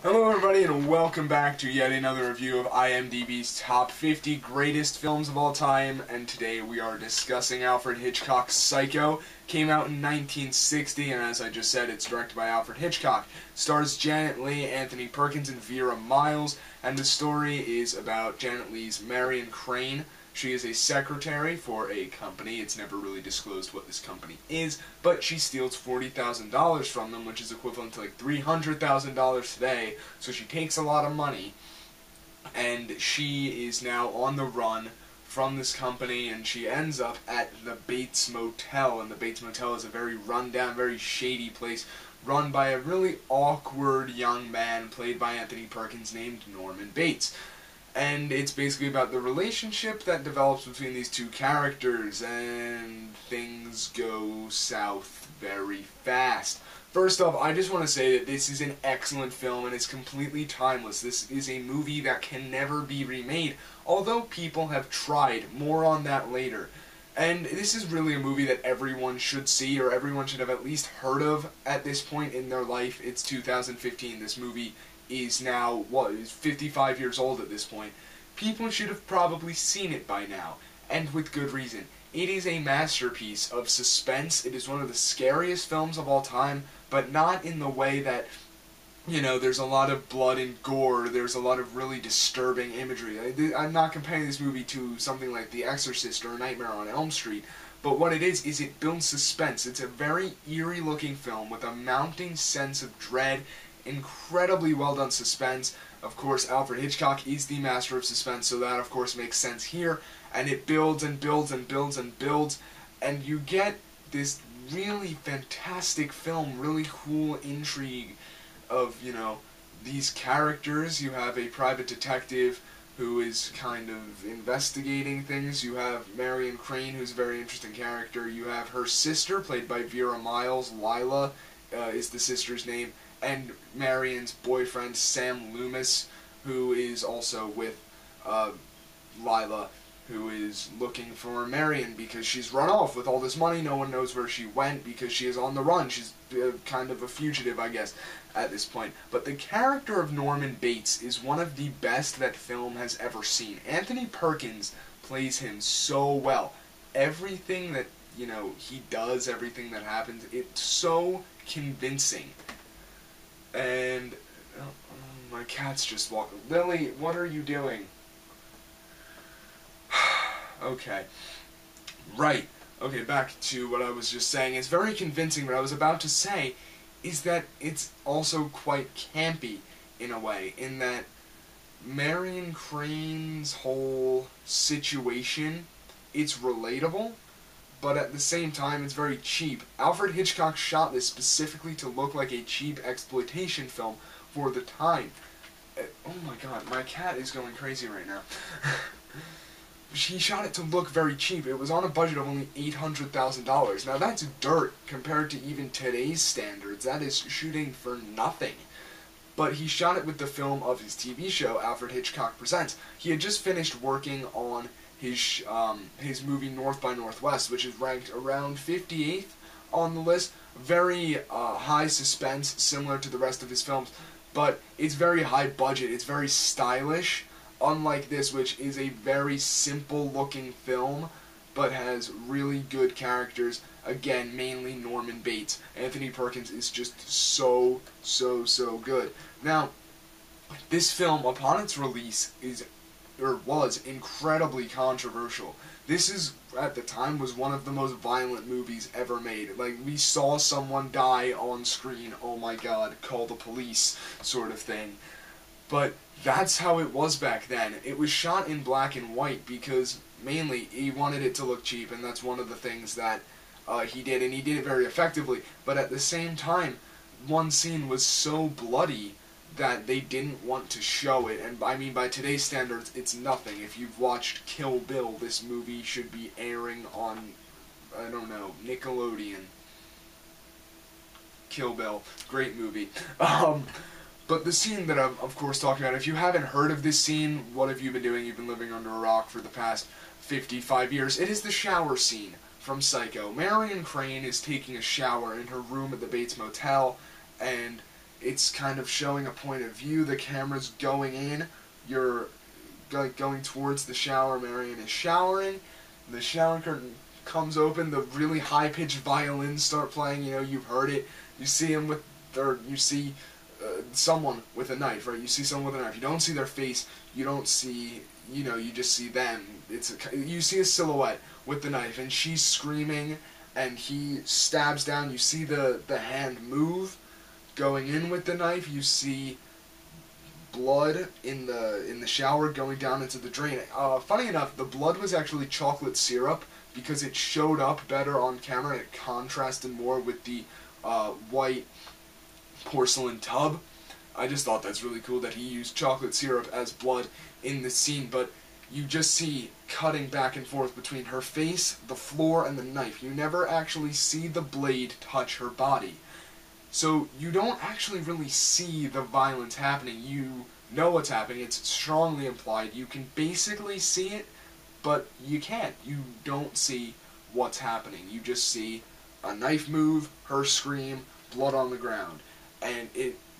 Hello everybody and welcome back to yet another review of IMDb's top 50 greatest films of all time, and today we are discussing Alfred Hitchcock's Psycho. Came out in 1960, and as I just said, it's directed by Alfred Hitchcock. Stars Janet Leigh, Anthony Perkins, and Vera Miles, and the story is about Janet Leigh's Marion Crane. She is a secretary for a company. It's never really disclosed what this company is, but she steals $40,000 from them, which is equivalent to like $300,000 today, so she takes a lot of money, and she is now on the run from this company, and she ends up at the Bates Motel, and the Bates Motel is a very run-down, very shady place, run by a really awkward young man played by Anthony Perkins named Norman Bates. And it's basically about the relationship that develops between these two characters, and things go south very fast. First off, I just want to say that this is an excellent film, and it's completely timeless. This is a movie that can never be remade, although people have tried. More on that later. And this is really a movie that everyone should see, or everyone should have at least heard of at this point in their life. It's 2015. This movie is now, is 55 years old at this point. People should have probably seen it by now, and with good reason. It is a masterpiece of suspense. It is one of the scariest films of all time, but not in the way that, you know, there's a lot of blood and gore, there's a lot of really disturbing imagery. I'm not comparing this movie to something like The Exorcist or A Nightmare on Elm Street, but what it is it builds suspense. It's a very eerie looking film with a mounting sense of dread, incredibly well done suspense. Of course, Alfred Hitchcock is the master of suspense, so that of course makes sense here, and it builds and builds and builds and builds, and you get this really fantastic film, really cool intrigue of, you know, these characters. You have a private detective who is kind of investigating things. You have Marion Crane, who's a very interesting character. You have her sister, played by Vera Miles. Lila is the sister's name. And Marion's boyfriend, Sam Loomis, who is also with Lila, who is looking for Marion because she's run off with all this money. No one knows where she went because she is on the run. She's kind of a fugitive, I guess, at this point. But the character of Norman Bates is one of the best that film has ever seen. Anthony Perkins plays him so well. Everything that, you know, he does, everything that happens, it's so convincing. And my cat's just walking. Lily, what are you doing? Okay. Right. Okay, back to what I was just saying. It's very convincing. What I was about to say is that it's also quite campy in a way, in that Marion Crane's whole situation, it's relatable, but at the same time, it's very cheap. Alfred Hitchcock shot this specifically to look like a cheap exploitation film for the time. Oh my god, my cat is going crazy right now. He shot it to look very cheap. It was on a budget of only $800,000. Now that's dirt compared to even today's standards. That is shooting for nothing. But he shot it with the film of his TV show, Alfred Hitchcock Presents. He had just finished working on his movie North by Northwest, which is ranked around 58th on the list. Very high suspense, similar to the rest of his films, but it's very high budget. It's very stylish, unlike this, which is a very simple looking film, but has really good characters. Again, mainly Norman Bates. Anthony Perkins is just so good. Now, this film, upon its release, was incredibly controversial. This is, at the time, was one of the most violent movies ever made. Like, we saw someone die on screen, oh my god, call the police, sort of thing. But that's how it was back then. It was shot in black and white because, mainly, he wanted it to look cheap, and that's one of the things that he did, and he did it very effectively. But at the same time, one scene was so bloody that they didn't want to show it, and I mean, by today's standards, it's nothing. If you've watched Kill Bill, this movie should be airing on, I don't know, Nickelodeon. Kill Bill, great movie. But the scene that I'm, of course, talking about, if you haven't heard of this scene, what have you been doing? You've been living under a rock for the past 55 years. It is the shower scene from Psycho. Marion Crane is taking a shower in her room at the Bates Motel, and it's kind of showing a point of view. The camera's going in. You're going towards the shower. Marion is showering. The shower curtain comes open. The really high-pitched violins start playing. You know, you've heard it. You see him with, or you see someone with a knife, right? You see someone with a knife. You don't see their face. You don't see, you know, you just see them. You see a silhouette with the knife, and she's screaming, and he stabs down. You see the hand move, going in with the knife. You see blood in the shower going down into the drain. Funny enough, the blood was actually chocolate syrup because it showed up better on camera. It contrasted more with the white porcelain tub. I just thought that's really cool that he used chocolate syrup as blood in the scene, but you just see cutting back and forth between her face, the floor, and the knife. You never actually see the blade touch her body. So you don't actually really see the violence happening. You know what's happening. It's strongly implied. You can basically see it, but you can't. You don't see what's happening. You just see a knife move, her scream, blood on the ground. And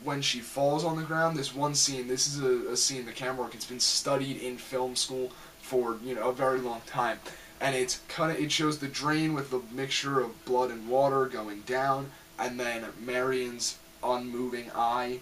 when she falls on the ground, there's one scene. This is a scene, the camera work. It's been studied in film school for, you know, a very long time. And it shows the drain with the mixture of blood and water going down, and then Marion's unmoving eye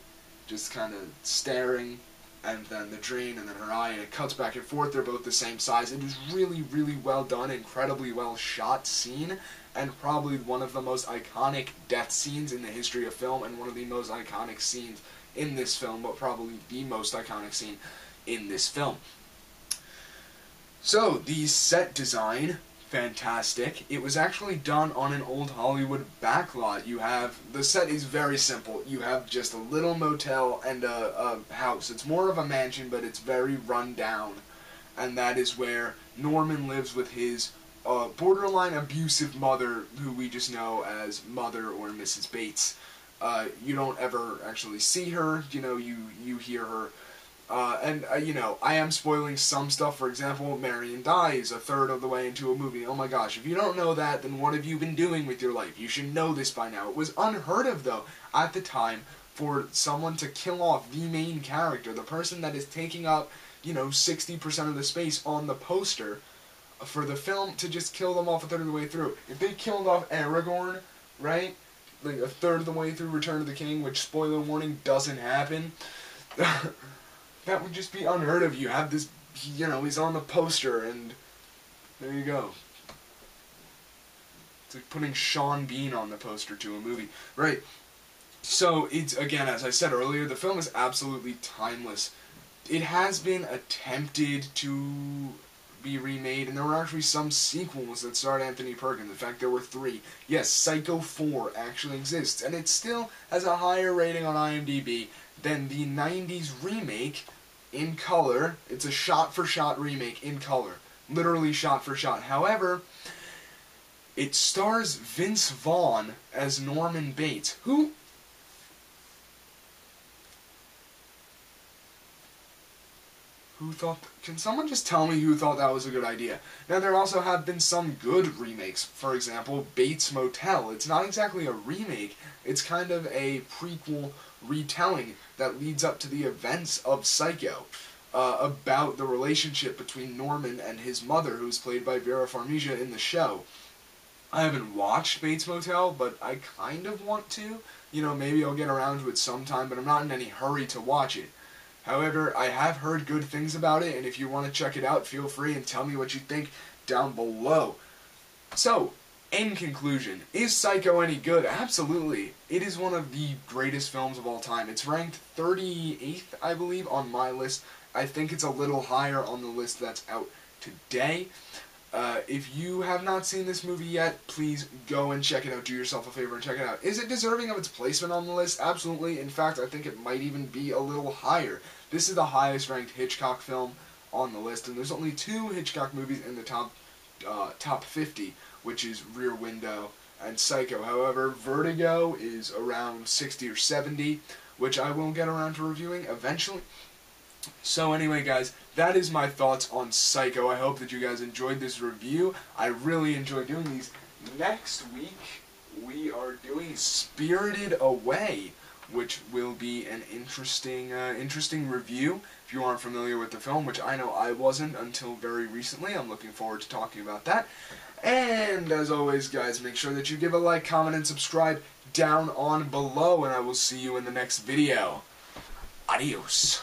just kind of staring, and then the drain, and then her eye, and it cuts back and forth. They're both the same size. It is really, really well done, incredibly well shot scene, and probably one of the most iconic death scenes in the history of film, and one of the most iconic scenes in this film, but probably the most iconic scene in this film. So, the set design, fantastic. It was actually done on an old Hollywood backlot. The set is very simple. You have just a little motel and a house. It's more of a mansion, but it's very run down. And that is where Norman lives with his borderline abusive mother, who we just know as Mother or Mrs. Bates. You don't ever actually see her. You know, you hear her. You know, I am spoiling some stuff. For example, Marion dies a third of the way into a movie. Oh my gosh, if you don't know that, then what have you been doing with your life? You should know this by now. It was unheard of, though, at the time, for someone to kill off the main character, the person that is taking up, you know, 60% of the space on the poster, for the film to just kill them off a third of the way through. If they killed off Aragorn, right, like a third of the way through Return of the King, which, spoiler warning, doesn't happen, that would just be unheard of. You have this, you know, he's on the poster, and there you go. It's like putting Sean Bean on the poster to a movie. Right. So, it's, again, as I said earlier, the film is absolutely timeless. It has been attempted to be remade, and there were actually some sequels that starred Anthony Perkins. In fact, there were 3. Yes, Psycho 4 actually exists, and it still has a higher rating on IMDb than the 90s remake in color. It's a shot-for-shot remake in color. Literally shot-for-shot. However, it stars Vince Vaughn as Norman Bates, who... Can someone just tell me who thought that was a good idea? Now, there also have been some good remakes. For example, Bates Motel. It's not exactly a remake. It's kind of a prequel retelling that leads up to the events of Psycho, about the relationship between Norman and his mother, who's played by Vera Farmiga in the show. I haven't watched Bates Motel, but I kind of want to. You know, maybe I'll get around to it sometime, but I'm not in any hurry to watch it. However, I have heard good things about it, and if you want to check it out, feel free and tell me what you think down below. So, in conclusion, is Psycho any good? Absolutely. It is one of the greatest films of all time. It's ranked 38th, I believe, on my list. I think it's a little higher on the list that's out today. If you have not seen this movie yet, please go and check it out. Do yourself a favor and check it out. Is it deserving of its placement on the list? Absolutely. In fact, I think it might even be a little higher. This is the highest ranked Hitchcock film on the list, and there's only 2 Hitchcock movies in the top 50, which is Rear Window and Psycho. However, Vertigo is around 60 or 70, which I will get around to reviewing eventually. So anyway, guys, that is my thoughts on Psycho. I hope that you guys enjoyed this review. I really enjoy doing these. Next week, we are doing Spirited Away, which will be an interesting review. If you aren't familiar with the film, which I know I wasn't until very recently, I'm looking forward to talking about that. And as always, guys, make sure that you give a like, comment, and subscribe down on below, and I will see you in the next video. Adios.